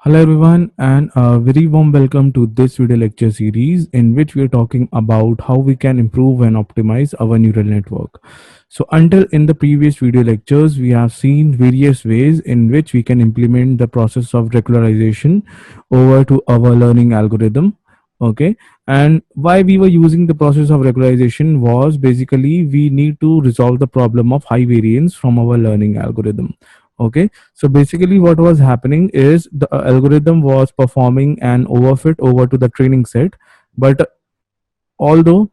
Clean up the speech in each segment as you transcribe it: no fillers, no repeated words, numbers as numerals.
Hello everyone and a very warm welcome to this video lecture series in which we are talking about how we can improve and optimize our neural network. So until in the previous video lectures we have seen various ways in which we can implement the process of regularization over to our learning algorithm. Okay, and why we were using the process of regularization was basically we need to resolve the problem of high variance from our learning algorithm. Okay, so basically what was happening is the algorithm was performing an overfit over to the training set, but although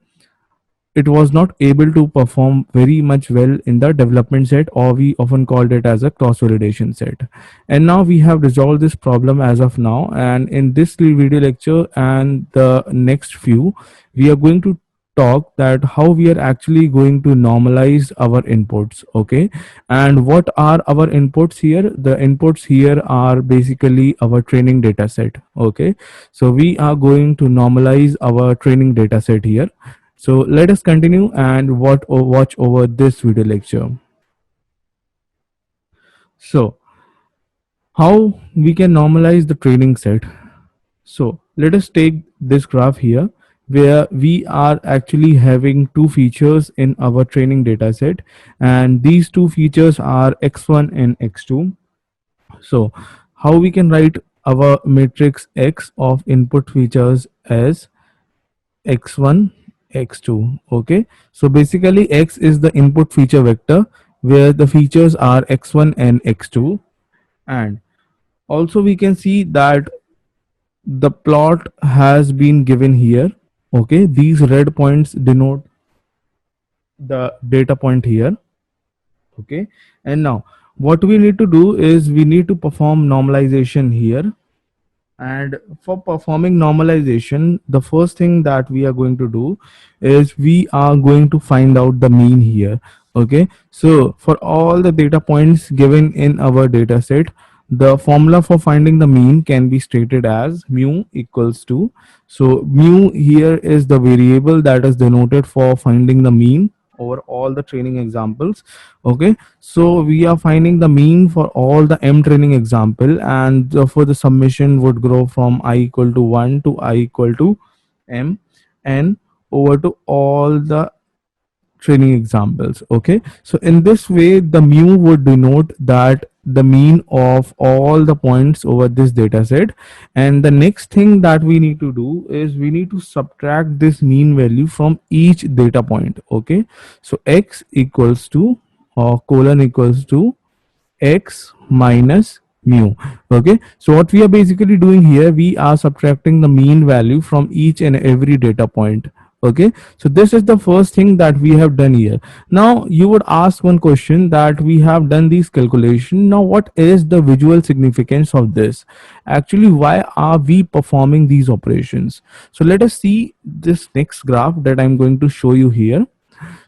it was not able to perform very much well in the development set, or we often called it as a cross validation set. And now we have resolved this problem as of now, and in this video lecture and the next few we are going to talk that how we are actually going to normalize our inputs. Okay, and what are our inputs here? The inputs here are basically our training data set. Okay, so we are going to normalize our training data set here. So let us continue and watch over this video lecture. So how we can normalize the training set? So let us take this graph here where we are actually having two features in our training data set, and these two features are x1 and x2. So how we can write our matrix X of input features as x1 x2. Okay, so basically X is the input feature vector where the features are x1 and x2, and also we can see that the plot has been given here. Okay, these red points denote the data point here. Okay, and now what we need to do is we need to perform normalization here. And for performing normalization, the first thing that we are going to do is we are going to find out the mean here. Okay, so for all the data points given in our data set, the formula for finding the mean can be stated as mu equals to, so mu here is the variable that is denoted for finding the mean over all the training examples. Okay, so we are finding the mean for all the m training example, and therefore the summation would grow from I equal to 1 to I equal to m n over to all the training examples. Okay, so in this way the mu would denote that the mean of all the points over this data set. And the next thing that we need to do is we need to subtract this mean value from each data point. Okay, so x equals to, or colon equals to, x minus mu. Okay, so what we are basically doing here, we are subtracting the mean value from each and every data point. Okay, so this is the first thing that we have done here. Now you would ask one question, that we have done these calculation, now what is the visual significance of this? Actually, why are we performing these operations? So let us see this next graph that I'm going to show you here.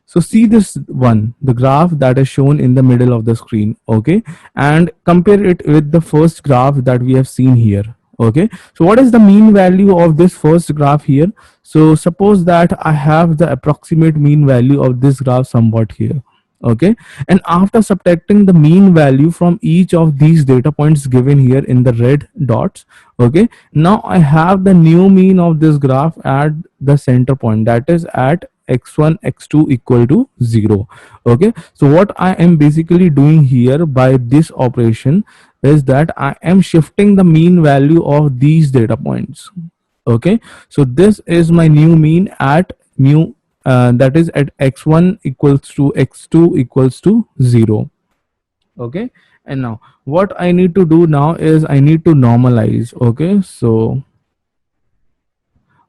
So see this one, the graph that is shown in the middle of the screen. Okay, and compare it with the first graph that we have seen here. Okay, so what is the mean value of this first graph here? So suppose that I have the approximate mean value of this graph somewhat here. Okay, and after subtracting the mean value from each of these data points given here in the red dots, okay, now I have the new mean of this graph at the center point, that is at x1 x2 equal to 0. Okay, so what I am basically doing here by this operation is that I am shifting the mean value of these data points. Okay, so this is my new mean at mu, that is at x1 equals to x2 equals to 0. Okay, and now what I need to do now is I need to normalize. Okay, so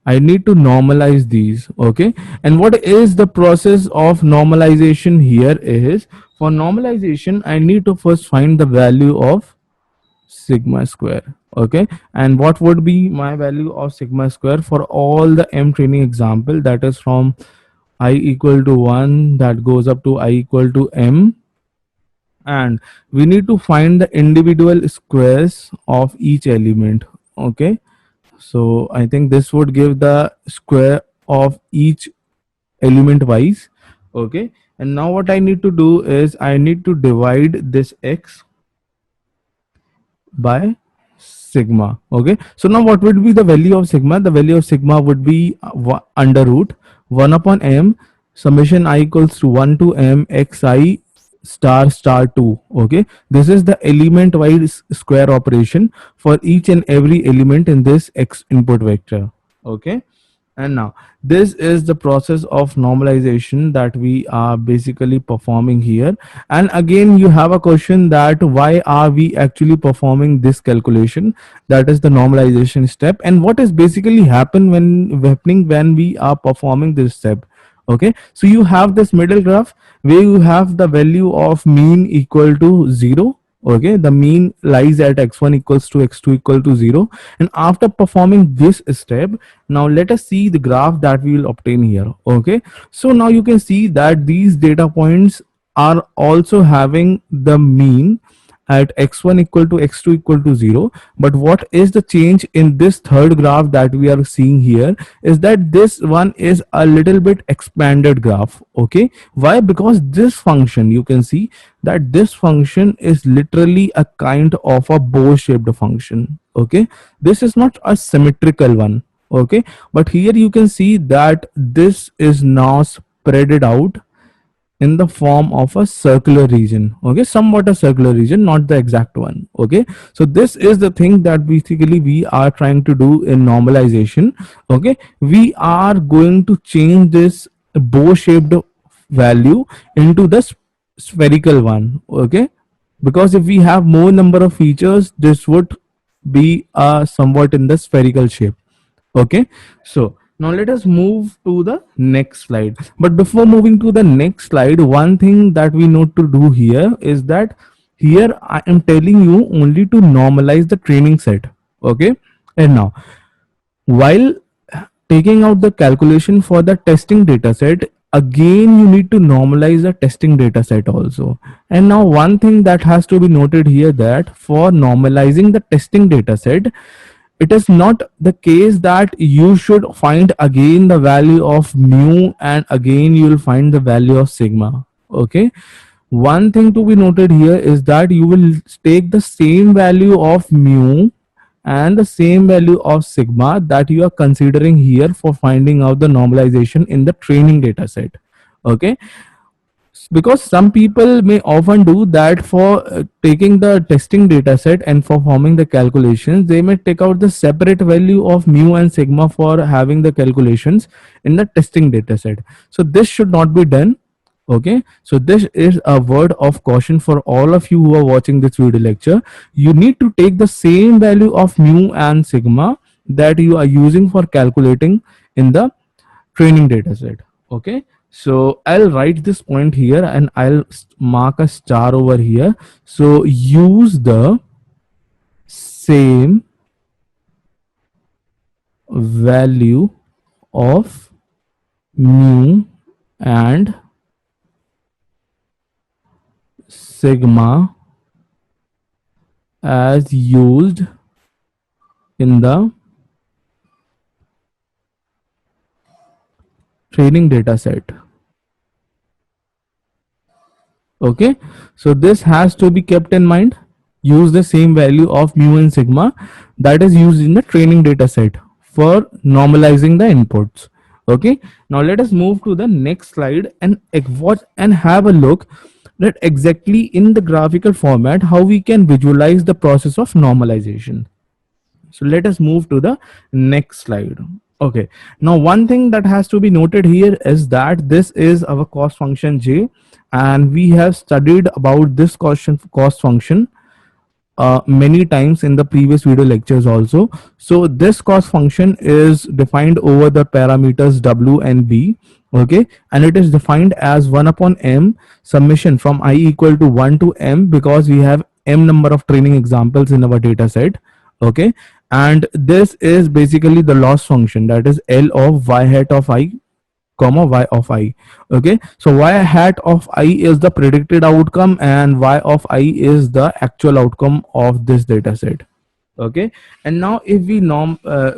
I need to normalize these. Okay, and what is the process of normalization here is, for normalization I need to first find the value of sigma square. Okay, and what would be my value of sigma square for all the m training example, that is from I equal to 1 that goes up to I equal to m, and we need to find the individual squares of each element. Okay, so I think this would give the square of each element wise. Okay, and now what I need to do is I need to divide this x by sigma. Okay, so now what would be the value of sigma? The value of sigma would be under root 1 upon m summation I equals to 1 to m xi star star 2. Okay, this is the element wise square operation for each and every element in this x input vector. Okay, and now this is the process of normalization that we are basically performing here. And again, you have a question that why are we actually performing this calculation, that is the normalization step, and what is basically happening when we are performing this step. Okay, so you have this middle graph where you have the value of mean equal to 0. Okay, the mean lies at x1 equals to x2 equal to 0. And after performing this step, now let us see the graph that we will obtain here. Okay, so now you can see that these data points are also having the mean at x1 equal to x2 equal to 0. But what is the change in this third graph that we are seeing here is that this one is a little bit expanded graph. Okay, why? Because this function, you can see that this function is literally a kind of a bow shaped function. Okay, this is not a symmetrical one. Okay, but here you can see that this is now spreaded out in the form of a circular region. Okay, somewhat a circular region, not the exact one. Okay, so this is the thing that basically we are trying to do in normalization. Okay, we are going to change this bow shaped value into the spherical one. Okay, because if we have more number of features, this would be somewhat in the spherical shape. Okay, so now let us move to the next slide. But before moving to the next slide, one thing that we need to do here is that here I am telling you only to normalize the training set. Okay, and now while taking out the calculation for the testing data set, again you need to normalize the testing data set also. And now one thing that has to be noted here, that for normalizing the testing data set, it is not the case that you should find again the value of mu and again you will find the value of sigma. Okay, one thing to be noted here is that you will take the same value of mu and the same value of sigma that you are considering here for finding out the normalization in the training data set. Okay, because some people may often do that for taking the testing data set and for forming the calculations, they may take out the separate value of mu and sigma for having the calculations in the testing data set. So this should not be done. Okay, so this is a word of caution for all of you who are watching this video lecture. You need to take the same value of mu and sigma that you are using for calculating in the training data set. Okay, so I'll write this point here and I'll mark a star over here. So use the same value of mu and sigma as used in the training data set. Okay, so this has to be kept in mind. Use the same value of mu and sigma that is used in the training data set for normalizing the inputs. Okay, now let us move to the next slide and watch and have a look that exactly in the graphical format how we can visualize the process of normalization. So let us move to the next slide. Okay, now one thing that has to be noted here is that this is our cost function j, and we have studied about this cost function many times in the previous video lectures also. So this cost function is defined over the parameters w and b. Okay, and it is defined as 1 upon m summation from I equal to 1 to m, because we have m number of training examples in our data set. Okay, and this is basically the loss function, that is L of y hat of I comma y of I. Okay, so y hat of I is the predicted outcome and y of I is the actual outcome of this data set. Okay, and now if we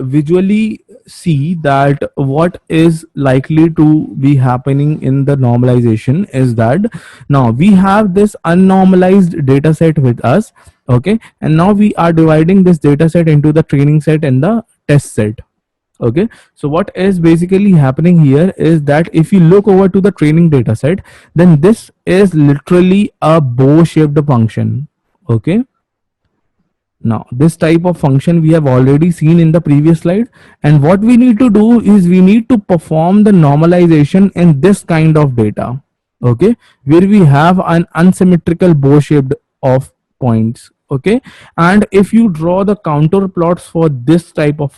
visually see that what is likely to be happening in the normalization is that now we have this unnormalized data set with us. Okay, and now we are dividing this data set into the training set and the test set. Okay, so what is basically happening here is that if you look over to the training data set, then this is literally a bow shaped function. Okay, now this type of function we have already seen in the previous slide, and what we need to do is we need to perform the normalization in this kind of data. Okay, where we have an unsymmetrical bow shaped of points. Okay, and if you draw the counter plots for this type of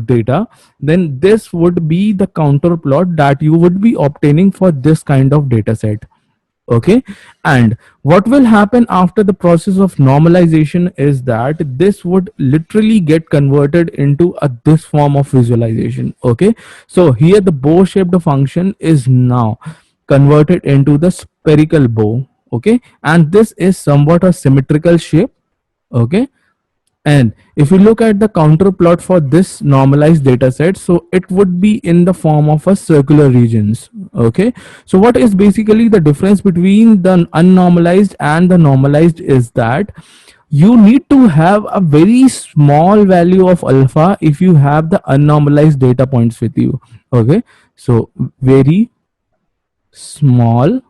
data, then this would be the counter plot that you would be obtaining for this kind of data set. Okay, and what will happen after the process of normalization is that this would literally get converted into this form of visualization. Okay, so here the bow shaped function is now converted into the spherical bow. Okay, and this is somewhat a symmetrical shape. Okay, and if you look at the counter plot for this normalized data set, so it would be in the form of a circular regions. Okay, so what is basically the difference between the unnormalized and the normalized is that you need to have a very small value of alpha if you have the unnormalized data points with you. Okay, so very small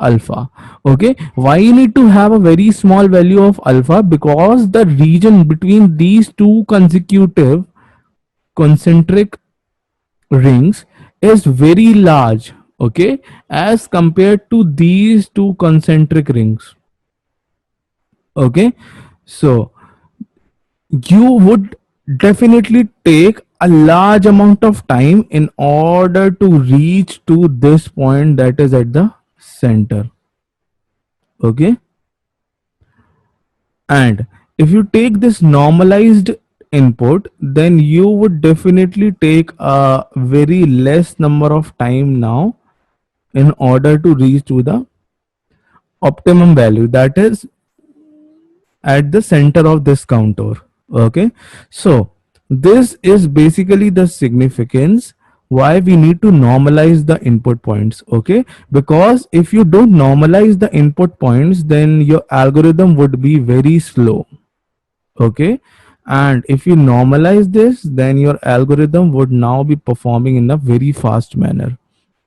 alpha. Okay, why you need to have a very small value of alpha? Because the region between these two consecutive concentric rings is very large. Okay, as compared to these two concentric rings. Okay, so you would definitely take a large amount of time in order to reach to this point that is at the center. Okay, and if you take this normalized input, then you would definitely take a very less number of time now in order to reach to the optimum value that is at the center of this contour. Okay, so this is basically the significance why we need to normalize the input points. Okay, because if you don't normalize the input points, then your algorithm would be very slow. Okay, and if you normalize this, then your algorithm would now be performing in a very fast manner.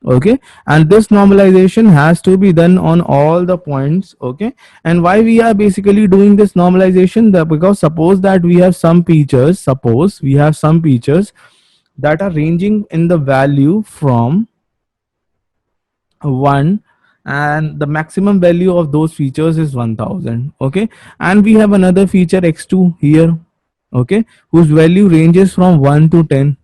Okay, and this normalization has to be done on all the points. Okay, and why we are basically doing this normalization, that because suppose that we have some features, suppose we have some features that are ranging in the value from 1, and the maximum value of those features is 1000. Okay, and we have another feature x2 here. Okay, whose value ranges from 1 to 10,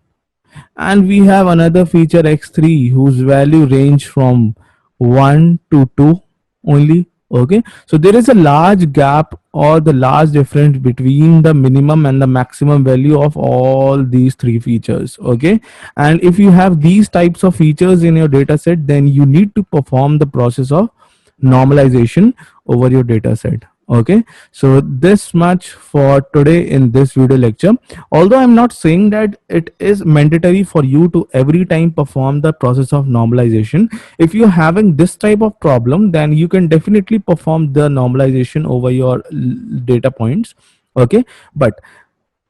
and we have another feature x3 whose value range from 1 to 2 only. Okay, so there is a large gap or the large difference between the minimum and the maximum value of all these three features. Okay, and if you have these types of features in your data set, then you need to perform the process of normalization over your data set. Okay, so this much for today in this video lecture. Although I'm not saying that it is mandatory for you to every time perform the process of normalization, if you're having this type of problem, then you can definitely perform the normalization over your data points. Okay, but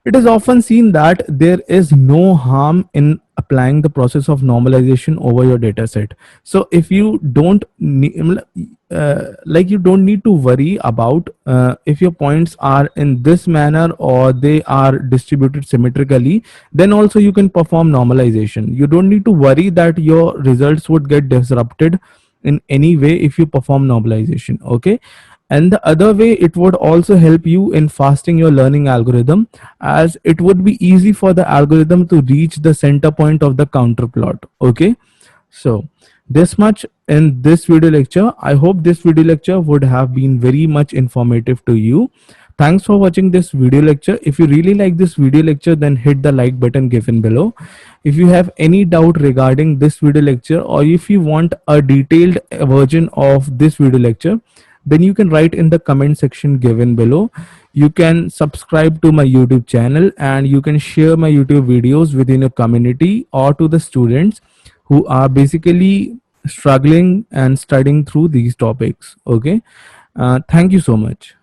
it is often seen that there is no harm in applying the process of normalization over your data set. So if you don't need, like you don't need to worry about if your points are in this manner or they are distributed symmetrically, then also you can perform normalization. You don't need to worry that your results would get disrupted in any way if you perform normalization. Okay, and the other way, it would also help you in fasting your learning algorithm, as it would be easy for the algorithm to reach the center point of the counter plot. Okay, so this much in this video lecture. I hope this video lecture would have been very much informative to you. Thanks for watching this video lecture. If you really like this video lecture, then hit the like button given below. If you have any doubt regarding this video lecture, or if you want a detailed version of this video lecture, then you can write in the comment section given below. You can subscribe to my YouTube channel, and you can share my YouTube videos within your community or to the students who are basically struggling and studying through these topics. Okay. Thank you so much.